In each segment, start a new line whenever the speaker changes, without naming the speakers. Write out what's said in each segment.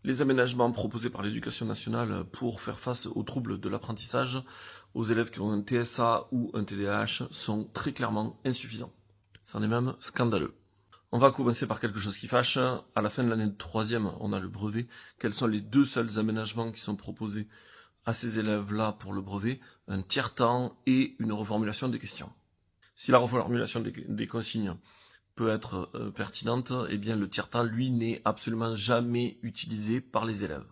Les aménagements proposés par l'Éducation nationale pour faire face aux troubles de l'apprentissage aux élèves qui ont un TSA ou un TDAH sont très clairement insuffisants. C'en est même scandaleux. On va commencer par quelque chose qui fâche. À la fin de l'année de 3e, on a le brevet. Quels sont les deux seuls aménagements qui sont proposés à ces élèves-là pour le brevet? Un tiers-temps et une reformulation des questions. Si la reformulation des consignes peut être pertinente, eh bien le tiers-temps, lui, n'est absolument jamais utilisé par les élèves.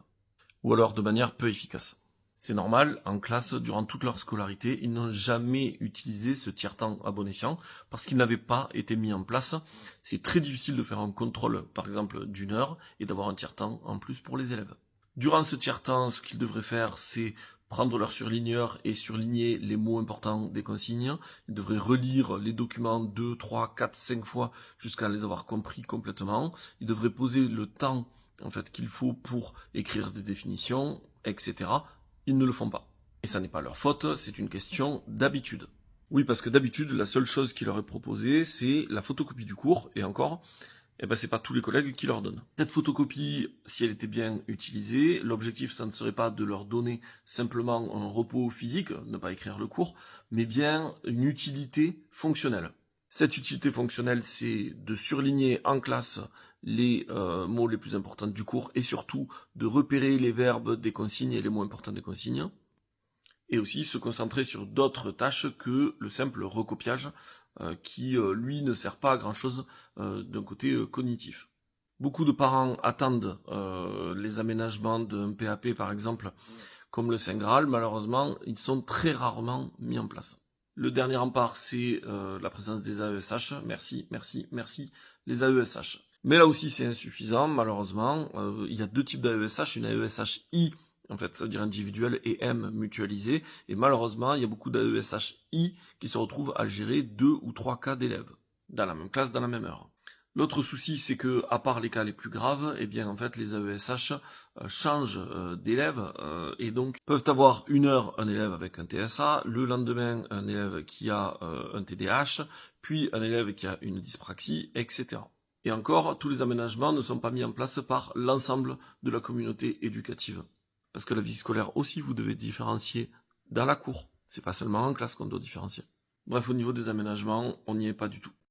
Ou alors de manière peu efficace. C'est normal, en classe, durant toute leur scolarité, ils n'ont jamais utilisé ce tiers-temps à bon escient parce qu'il n'avait pas été mis en place. C'est très difficile de faire un contrôle, par exemple, d'1 heure et d'avoir un tiers-temps en plus pour les élèves. Durant ce tiers-temps, ce qu'ils devraient faire, c'est prendre leur surligneur et surligner les mots importants des consignes. Ils devraient relire les documents 2, 3, 4, 5 fois jusqu'à les avoir compris complètement. Ils devraient poser le temps qu'il faut pour écrire des définitions, etc. Ils ne le font pas. Et ça n'est pas leur faute, c'est une question d'habitude. Oui, parce que d'habitude, la seule chose qui leur est proposée, c'est la photocopie du cours, et encore, c'est pas tous les collègues qui leur donnent. Cette photocopie, si elle était bien utilisée, l'objectif, ça ne serait pas de leur donner simplement un repos physique, ne pas écrire le cours, mais bien une utilité fonctionnelle. Cette utilité fonctionnelle, c'est de surligner en classe les mots les plus importants du cours et surtout de repérer les verbes des consignes et les mots importants des consignes. Et aussi se concentrer sur d'autres tâches que le simple recopiage qui, lui, ne sert pas à grand-chose d'un côté cognitif. Beaucoup de parents attendent les aménagements d'un PAP, par exemple, comme le Saint Graal. Malheureusement, ils sont très rarement mis en place. Le dernier rempart, c'est la présence des AESH. Merci, merci, merci, les AESH. Mais là aussi, c'est insuffisant, malheureusement. Il y a deux types d'AESH, une AESH-I, ça veut dire individuel, et M, mutualisé. Et malheureusement, il y a beaucoup d'AESH-I qui se retrouvent à gérer 2 ou 3 cas d'élèves, dans la même classe, dans la même heure. L'autre souci, c'est que, à part les cas les plus graves, les AESH changent d'élèves et donc peuvent avoir 1 heure un élève avec un TSA, le lendemain un élève qui a un TDAH, puis un élève qui a une dyspraxie, etc. Et encore, tous les aménagements ne sont pas mis en place par l'ensemble de la communauté éducative. Parce que la vie scolaire aussi, vous devez différencier dans la cour. C'est pas seulement en classe qu'on doit différencier. Bref, au niveau des aménagements, on n'y est pas du tout.